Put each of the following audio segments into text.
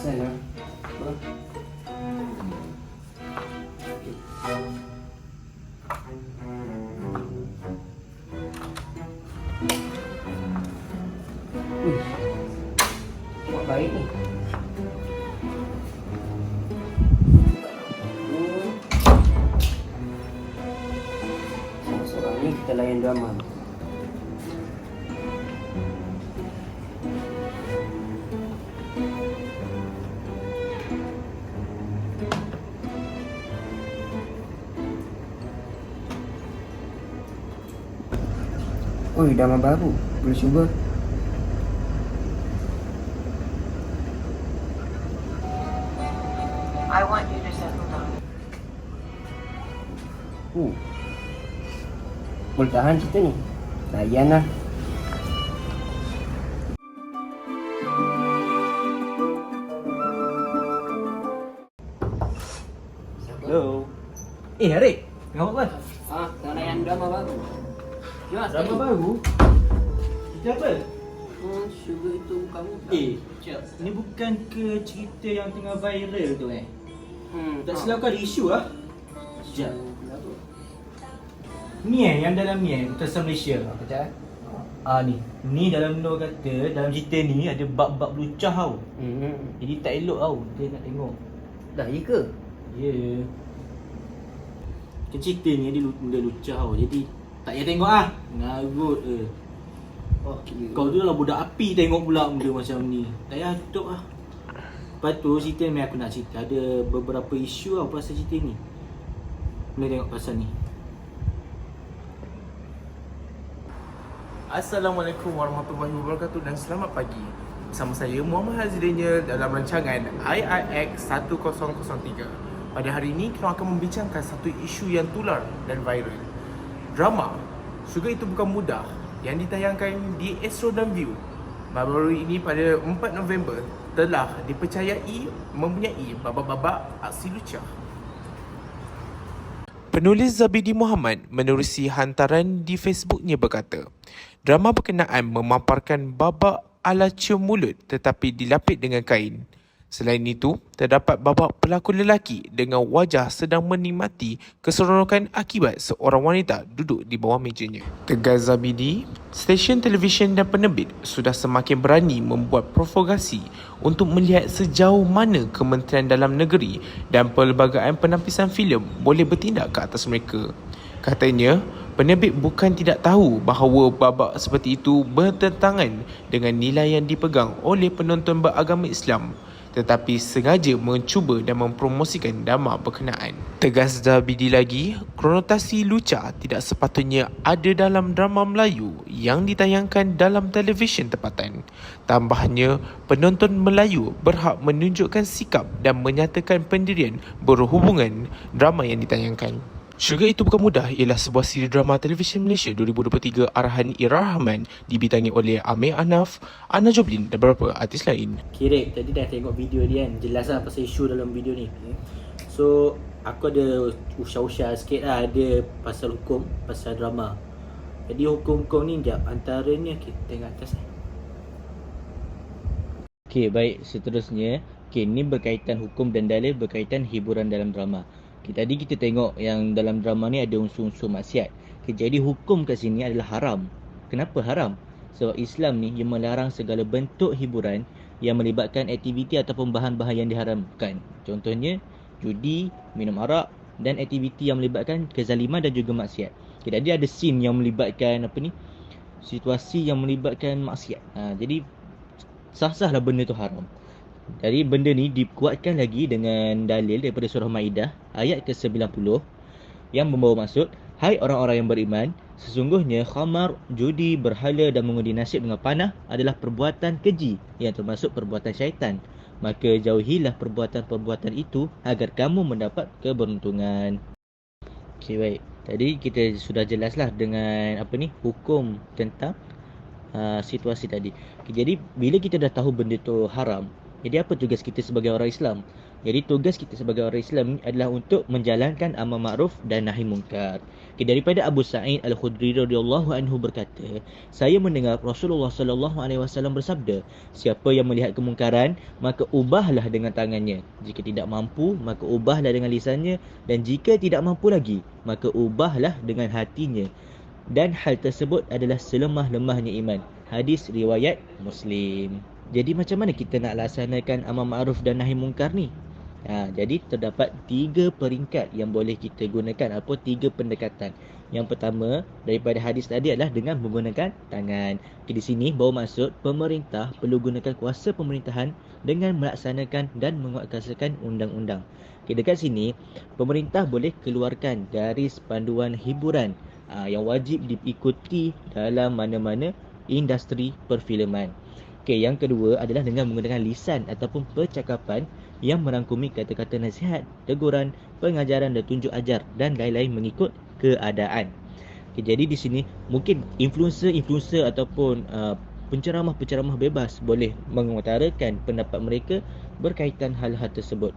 sana. Buat baik ni. Seorang ni kita layan drama. Oi, drama baru. Boleh cuba. I want you to settle down. Boleh tahan cerita ni. Layan lah. Hello. Harik, tengah buat apa? Tengah layan drama baru. Ya, Drama baru? Cerita apa? Sugar itu bukan mudah. Ni bukan ke cerita yang tengah viral tu Tak ah. silap kau ada isu lah. Sekejap. Ni yang dalam ni Betul Malaysia. Kejap. Ni dalam Nur kata dalam cerita ni ada bab-bab lucah tau. Jadi tak elok tau dia nak tengok. Dah, ya ke? Ya. Kan cerita ni dia benda lucah tau. Jadi tak payah tengok ah. Ngarut je. Kau tu lah budak api tengok pula benda macam ni. Tak payah tutup lah. Lepas tu cerita ni aku nak cerita. Ada beberapa isu tau pasal cerita ni. Boleh tengok pasal ni. Assalamualaikum warahmatullahi wabarakatuh dan selamat pagi. Bersama saya Muhammad Hazrinya dalam rancangan IIX 1003. Pada hari ini kita akan membincangkan satu isu yang tular dan viral. Drama Sugar Itu Bukan Mudah yang ditayangkan di Astro dan View baru-baru ini pada 4 November telah dipercayai mempunyai babak-babak aksi lucah. Penulis Zabidi Muhammad menerusi hantaran di Facebooknya berkata, drama berkenaan memaparkan babak ala cium mulut tetapi dilapit dengan kain. Selain itu, terdapat babak pelakon lelaki dengan wajah sedang menikmati keseronokan akibat seorang wanita duduk di bawah mejanya. Tegas Zabidi, stesen televisyen dan penerbit sudah semakin berani membuat provokasi untuk melihat sejauh mana Kementerian Dalam Negeri dan Perlembagaan Penampisan Filem boleh bertindak ke atas mereka. Katanya, penerbit bukan tidak tahu bahawa babak seperti itu bertentangan dengan nilai yang dipegang oleh penonton beragama Islam, tetapi sengaja mencuba dan mempromosikan drama berkenaan. Tegas Zabidi lagi, konotasi lucah tidak sepatutnya ada dalam drama Melayu yang ditayangkan dalam televisyen tempatan. Tambahnya, penonton Melayu berhak menunjukkan sikap dan menyatakan pendirian berhubungan drama yang ditayangkan. Sugar Itu Bukan Mudah ialah sebuah siri drama televisyen Malaysia 2023 arahan Ira Rahman dibitangi oleh Amir Anaf, Ana Joblin dan beberapa artis lain. Kirek, tadi dah tengok video dia kan. Jelas lah pasal isu dalam video ni. So, aku ada usah-usah sikit lah. Ada pasal hukum, pasal drama. Jadi hukum-hukum ni sekejap. Antaranya kita tengok atas. Okay, baik. Seterusnya. Okay, ni berkaitan hukum dan dalil berkaitan hiburan dalam drama. Okay, tadi kita tengok yang dalam drama ni ada unsur-unsur maksiat. Okay, jadi hukum kat sini adalah haram. Kenapa haram? Sebab Islam ni ia melarang segala bentuk hiburan yang melibatkan aktiviti ataupun bahan-bahan yang diharamkan. Contohnya, judi, minum arak dan aktiviti yang melibatkan kezaliman dan juga maksiat. Okay, tadi ada scene yang melibatkan situasi yang melibatkan maksiat. Jadi, sah-sahlah benda tu haram. Jadi benda ni dikuatkan lagi dengan dalil daripada surah Maidah ayat ke-90 yang membawa maksud, hai orang-orang yang beriman, sesungguhnya khamar, judi, berhala dan mengundi nasib dengan panah adalah perbuatan keji yang termasuk perbuatan syaitan. Maka jauhilah perbuatan-perbuatan itu agar kamu mendapat keberuntungan. Okey, baik. Tadi kita sudah jelaslah dengan hukum tentang situasi tadi. Okay, jadi bila kita dah tahu benda tu haram, jadi apa tugas kita sebagai orang Islam? Jadi tugas kita sebagai orang Islam ni adalah untuk menjalankan amar makruf dan nahi munkar. Daripada Abu Sa'id Al-Khudri radhiyallahu anhu berkata, saya mendengar Rasulullah sallallahu alaihi wasallam bersabda, siapa yang melihat kemungkaran, maka ubahlah dengan tangannya. Jika tidak mampu, maka ubahlah dengan lisannya, dan jika tidak mampu lagi, maka ubahlah dengan hatinya. Dan hal tersebut adalah selemah-lemahnya iman. Hadis riwayat Muslim. Jadi macam mana kita nak laksanakan amar ma'ruf dan nahi munkar ni? Jadi terdapat 3 peringkat yang boleh kita gunakan ataupun 3 pendekatan. Yang pertama daripada hadis tadi adalah dengan menggunakan tangan. Di sini bahawa maksud pemerintah perlu gunakan kuasa pemerintahan dengan melaksanakan dan menguatkuasakan undang-undang. Dekat sini pemerintah boleh keluarkan garis panduan hiburan yang wajib diikuti dalam mana-mana industri perfilman. Yang kedua adalah dengan menggunakan lisan ataupun percakapan yang merangkumi kata-kata nasihat, teguran, pengajaran dan tunjuk ajar dan lain-lain mengikut keadaan. Jadi di sini mungkin influencer ataupun penceramah-penceramah bebas boleh mengutarakan pendapat mereka berkaitan hal-hal tersebut.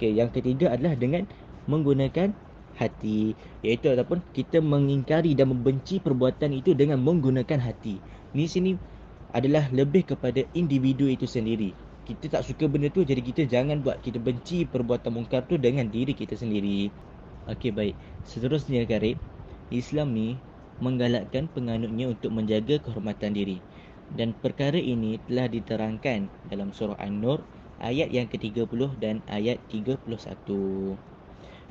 Yang ketiga adalah dengan menggunakan hati, iaitu ataupun kita mengingkari dan membenci perbuatan itu dengan menggunakan hati. Di sini adalah lebih kepada individu itu sendiri. Kita tak suka benda tu, jadi kita jangan buat. Kita benci perbuatan mungkar tu dengan diri kita sendiri. Okey, baik. Seterusnya Karib, Islam ni menggalakkan penganutnya untuk menjaga kehormatan diri. Dan perkara ini telah diterangkan dalam surah An-Nur ayat yang ke-30 dan ayat 31.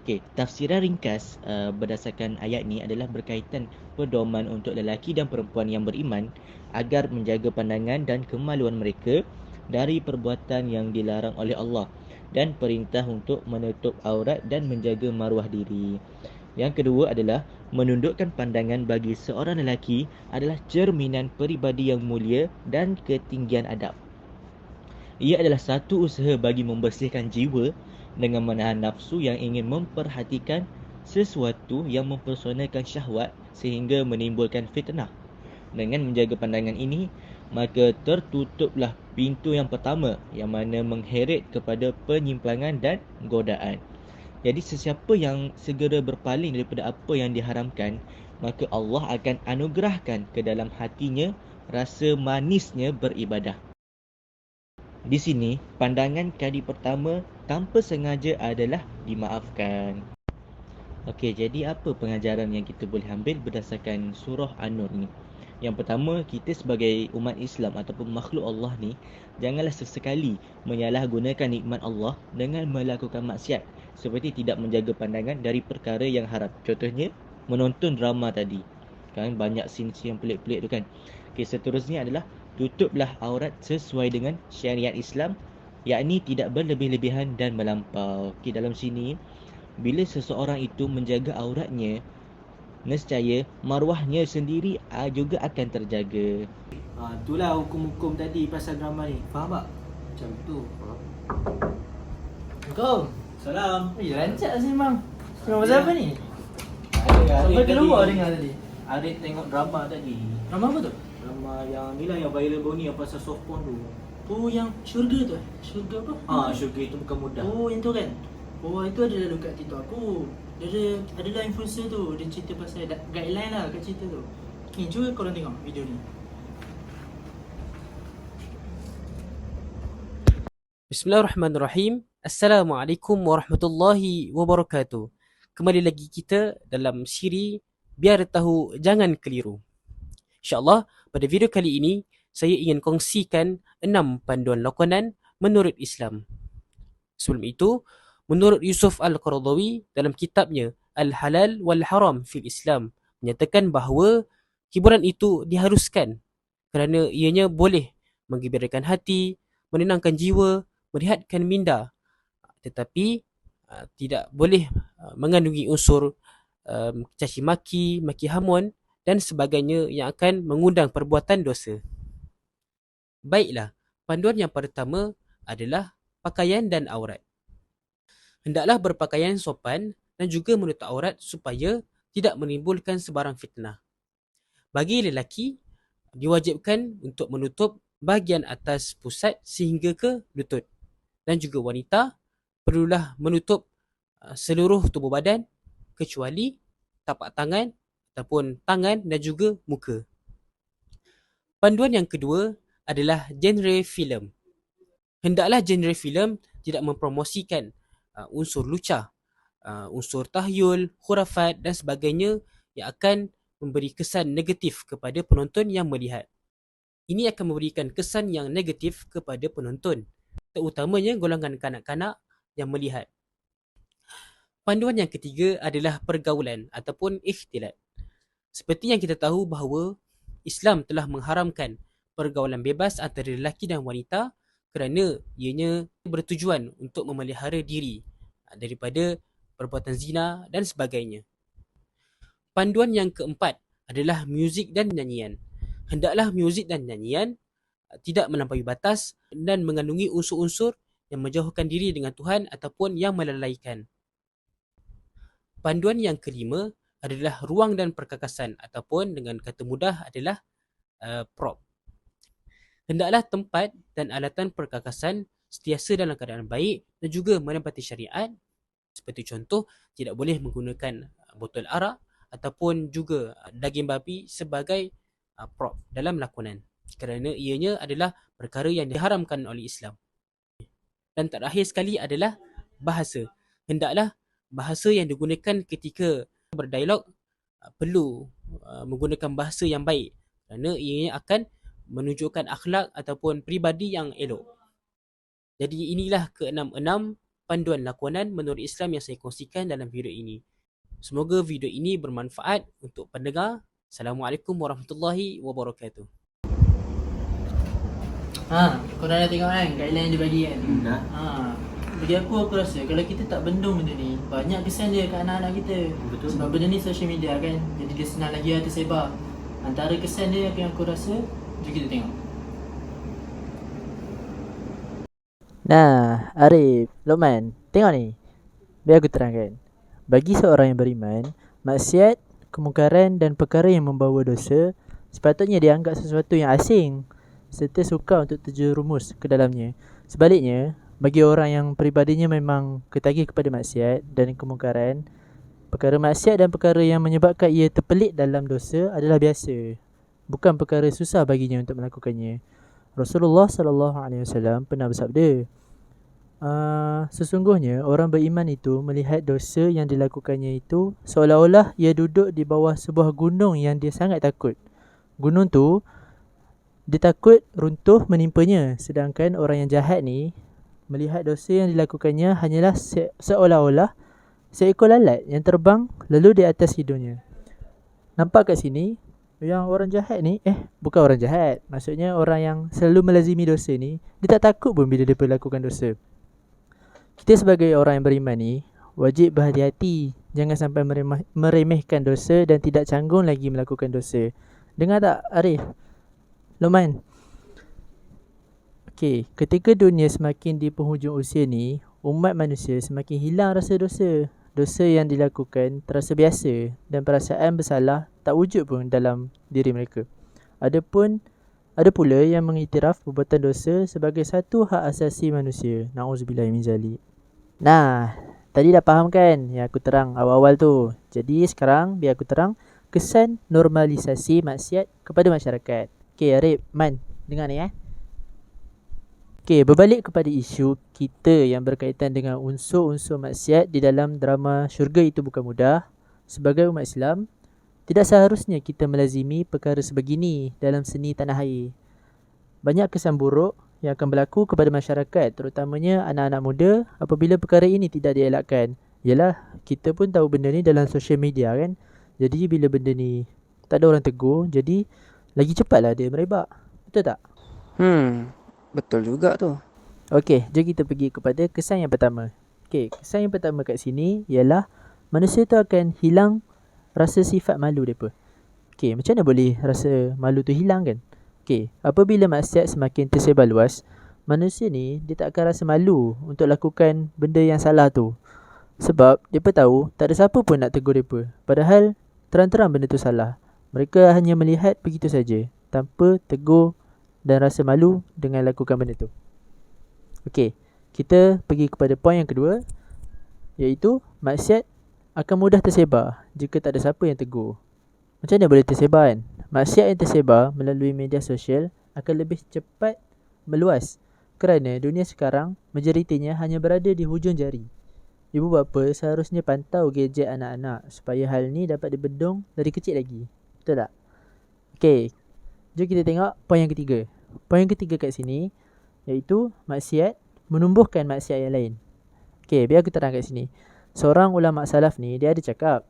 Tafsiran ringkas berdasarkan ayat ni adalah berkaitan pedoman untuk lelaki dan perempuan yang beriman agar menjaga pandangan dan kemaluan mereka dari perbuatan yang dilarang oleh Allah dan perintah untuk menutup aurat dan menjaga maruah diri. Yang kedua adalah menundukkan pandangan bagi seorang lelaki adalah cerminan peribadi yang mulia dan ketinggian adab. Ia adalah satu usaha bagi membersihkan jiwa dengan menahan nafsu yang ingin memperhatikan sesuatu yang mempersonakan syahwat sehingga menimbulkan fitnah. Dengan menjaga pandangan ini, maka tertutuplah pintu yang pertama yang mana mengheret kepada penyimpangan dan godaan. Jadi sesiapa yang segera berpaling daripada apa yang diharamkan, maka Allah akan anugerahkan ke dalam hatinya rasa manisnya beribadah. Di sini, pandangan kali pertama tanpa sengaja adalah dimaafkan. Jadi apa pengajaran yang kita boleh ambil berdasarkan surah An-Nur ni? Yang pertama, kita sebagai umat Islam ataupun makhluk Allah ni, janganlah sesekali menyalahgunakan nikmat Allah dengan melakukan maksiat, seperti tidak menjaga pandangan dari perkara yang haram. Contohnya, menonton drama tadi. Kan banyak scene-scene yang pelik-pelik tu kan. Seterusnya adalah tutuplah aurat sesuai dengan syariat Islam, yakni tidak berlebih-lebihan dan melampau. Dalam sini, bila seseorang itu menjaga auratnya, nescaya maruahnya sendiri juga akan terjaga. Itulah hukum-hukum tadi pasal drama ni. Faham tak? Macam tu. Assalamualaikum. Salam. Rancak sih bang. Tengok pasal apa ni? Sampai keluar dengar tadi. Arif tengok drama tadi. Drama apa tu? Drama yang ni lah yang viral baru ni, yang pasal soft porn tu. Oh yang syurga tu Syurga apa? Syurga itu bukan mudah. Oh yang tu kan? Oh itu ada lalu kat TikTok aku. Dia adalah influencer tu. Dia cerita pasal guideline lah kat cerita tu. Ni cuba korang tengok video ni. Bismillahirrahmanirrahim. Assalamualaikum warahmatullahi wabarakatuh. Kembali lagi kita dalam siri Biar Tahu Jangan Keliru. InsyaAllah pada video kali ini saya ingin kongsikan 6 panduan lakonan menurut Islam. Sebelum itu, menurut Yusuf Al-Qaradawi dalam kitabnya Al-Halal wal-Haram fil Islam menyatakan bahawa hiburan itu diharuskan kerana ianya boleh menggembirakan hati, menenangkan jiwa, merehatkan minda, tetapi tidak boleh mengandungi unsur caci maki, maki hamun dan sebagainya yang akan mengundang perbuatan dosa. Baiklah, panduan yang pertama adalah pakaian dan aurat. Hendaklah berpakaian sopan dan juga menutup aurat supaya tidak menimbulkan sebarang fitnah. Bagi lelaki, diwajibkan untuk menutup bahagian atas pusat sehingga ke lutut. Dan juga wanita, perlulah menutup seluruh tubuh badan kecuali tapak tangan ataupun tangan dan juga muka. Panduan yang kedua adalah genre filem. Hendaklah genre filem tidak mempromosikan unsur lucah, unsur tahyul, khurafat dan sebagainya yang akan memberi kesan negatif kepada penonton yang melihat. Ini akan memberikan kesan yang negatif kepada penonton, terutamanya golongan kanak-kanak yang melihat. Panduan yang ketiga adalah pergaulan ataupun ikhtilat. Seperti yang kita tahu bahawa Islam telah mengharamkan pergaulan bebas antara lelaki dan wanita kerana ianya bertujuan untuk memelihara diri daripada perbuatan zina dan sebagainya. Panduan yang keempat adalah muzik dan nyanyian. Hendaklah muzik dan nyanyian tidak melampaui batas dan mengandungi unsur-unsur yang menjauhkan diri dengan Tuhan ataupun yang melalaikan. Panduan yang kelima adalah ruang dan perkakasan ataupun dengan kata mudah adalah prop. Hendaklah tempat dan alatan perkakasan sentiasa dalam keadaan baik dan juga menepati syariat. Seperti contoh, tidak boleh menggunakan botol arak ataupun juga daging babi sebagai prop dalam lakonan kerana ianya adalah perkara yang diharamkan oleh Islam. Dan terakhir sekali adalah bahasa. Hendaklah bahasa yang digunakan ketika berdialog perlu menggunakan bahasa yang baik kerana ianya akan menunjukkan akhlak ataupun peribadi yang elok. Jadi inilah ke-6 panduan lakonan menurut Islam yang saya kongsikan dalam video ini. Semoga video ini bermanfaat untuk pendengar. Assalamualaikum warahmatullahi wabarakatuh. Korang dah tengok kan guideline yang dia bagi kan? Dah. Bagi aku rasa kalau kita tak bendung benda ni, banyak kesan dia kat anak-anak kita. Betul. Sebab benda ni social media kan, jadi dia senang lagi tersebar. Antara kesan dia yang aku rasa, jom kita tengok. Nah, Arif, Lokman, tengok ni. Biar aku terangkan. Bagi seorang yang beriman, maksiat, kemungkaran dan perkara yang membawa dosa sepatutnya dianggap sesuatu yang asing serta sukar untuk terjerumus ke dalamnya. Sebaliknya, bagi orang yang peribadinya memang ketagih kepada maksiat dan kemungkaran, perkara maksiat dan perkara yang menyebabkan ia terpelit dalam dosa adalah biasa, bukan perkara susah baginya untuk melakukannya. Rasulullah SAW pernah bersabda, sesungguhnya orang beriman itu melihat dosa yang dilakukannya itu seolah-olah ia duduk di bawah sebuah gunung yang dia sangat takut. Gunung tu dia takut runtuh menimpanya, sedangkan orang yang jahat ni melihat dosa yang dilakukannya hanyalah seolah-olah seekor lalat yang terbang lalu di atas hidungnya. Nampak kat sini, yang orang jahat ni, bukan orang jahat, maksudnya orang yang selalu melazimi dosa ni, dia tak takut pun bila dia melakukan dosa. Kita sebagai orang yang beriman ni wajib berhati-hati, jangan sampai meremehkan dosa dan tidak canggung lagi melakukan dosa. Dengar tak Arif? Lokman? Okey, ketika dunia semakin di penghujung usia ni, umat manusia semakin hilang rasa dosa. Dosa yang dilakukan terasa biasa dan perasaan bersalah tak wujud pun dalam diri mereka. Ada pula yang mengiktiraf perbuatan dosa sebagai satu hak asasi manusia. Na'udzubillah min zalik. Nah, tadi dah faham kan yang aku terang awal-awal tu. Jadi sekarang biar aku terang kesan normalisasi maksiat kepada masyarakat. Okey Arif, Man, dengar ni Okey, berbalik kepada isu kita yang berkaitan dengan unsur-unsur maksiat di dalam drama Syurga Itu Bukan Mudah. Sebagai umat Islam, tidak seharusnya kita melazimi perkara sebegini dalam seni tanah air. Banyak kesan buruk yang akan berlaku kepada masyarakat, terutamanya anak-anak muda apabila perkara ini tidak dielakkan. Yalah, kita pun tahu benda ni dalam social media kan. Jadi bila benda ni tak ada orang tegur, jadi lagi cepatlah dia merebak. Betul tak? Betul juga tu. Okey, jom kita pergi kepada kesan yang pertama. Okey, kesan yang pertama kat sini ialah manusia tu akan hilang rasa sifat malu mereka. Okey, macam mana boleh rasa malu tu hilang kan? Okey, apabila maksiat semakin tersebar luas, manusia ni dia tak akan rasa malu untuk lakukan benda yang salah tu. Sebab mereka tahu tak ada siapa pun nak tegur mereka. Padahal terang-terang benda tu salah. Mereka hanya melihat begitu saja tanpa tegur dan rasa malu dengan lakukan benda tu. Okey, kita pergi kepada poin yang kedua, iaitu maksiat akan mudah tersebar jika tak ada siapa yang tegur. Macam mana boleh tersebar kan? Maksiat yang tersebar melalui media sosial akan lebih cepat meluas kerana dunia sekarang majoritinya hanya berada di hujung jari. Ibu bapa seharusnya pantau gadget anak-anak supaya hal ni dapat dibendung dari kecil lagi. Betul tak? Okey, jom kita tengok poin yang ketiga. Poin yang ketiga kat sini iaitu maksiat menumbuhkan maksiat yang lain. Okey, biar aku terang kat sini. Seorang ulama salaf ni, dia ada cakap,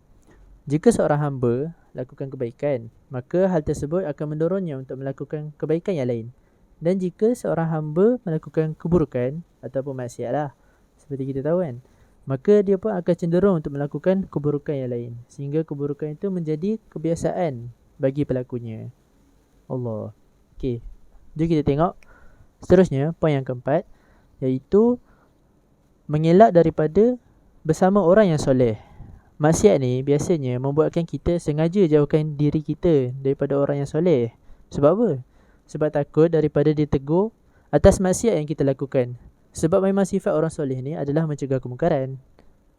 jika seorang hamba lakukan kebaikan, maka hal tersebut akan mendorongnya untuk melakukan kebaikan yang lain. Dan jika seorang hamba melakukan keburukan ataupun maksiat lah, seperti kita tahu kan, maka dia pun akan cenderung untuk melakukan keburukan yang lain, sehingga keburukan itu menjadi kebiasaan bagi pelakunya. Allah. Okey, jom kita tengok seterusnya, poin yang keempat, iaitu mengelak daripada bersama orang yang soleh. Maksiat ni biasanya membuatkan kita sengaja jauhkan diri kita daripada orang yang soleh. Sebab apa? Sebab takut daripada ditegur atas maksiat yang kita lakukan. Sebab memang sifat orang soleh ni adalah mencegah kemungkaran.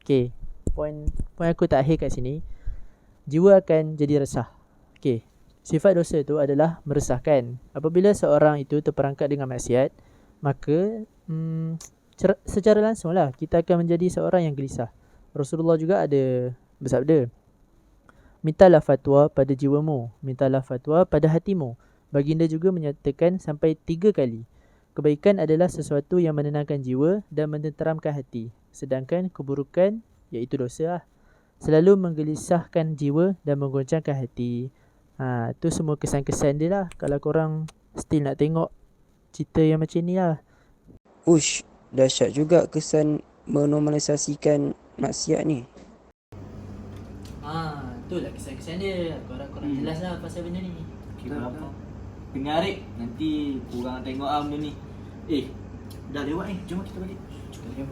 Okey, poin aku terakhir kat sini, jiwa akan jadi resah. Okey, sifat dosa tu adalah meresahkan. Apabila seorang itu terperangkap dengan maksiat, maka secara langsung lah kita akan menjadi seorang yang gelisah. Rasulullah juga ada bersabda, mintalah fatwa pada jiwamu, mintalah fatwa pada hatimu. Baginda juga menyatakan sampai 3 kali, kebaikan adalah sesuatu yang menenangkan jiwa dan menenteramkan hati, sedangkan keburukan, iaitu dosa lah, selalu menggelisahkan jiwa dan menggoncangkan hati. Tu semua kesan-kesan dia lah. Kalau korang still nak tengok cerita yang macam ni lah. Ush, dahsyat juga kesan menormalisasikan maksiat ni. Itulah kesan-kesan dia. Korang jelas lah pasal benda ni. Okay, berapa? Dengar Rik, nanti korang tengok benda ni. Dah lewat ni, jom kita balik. Jom.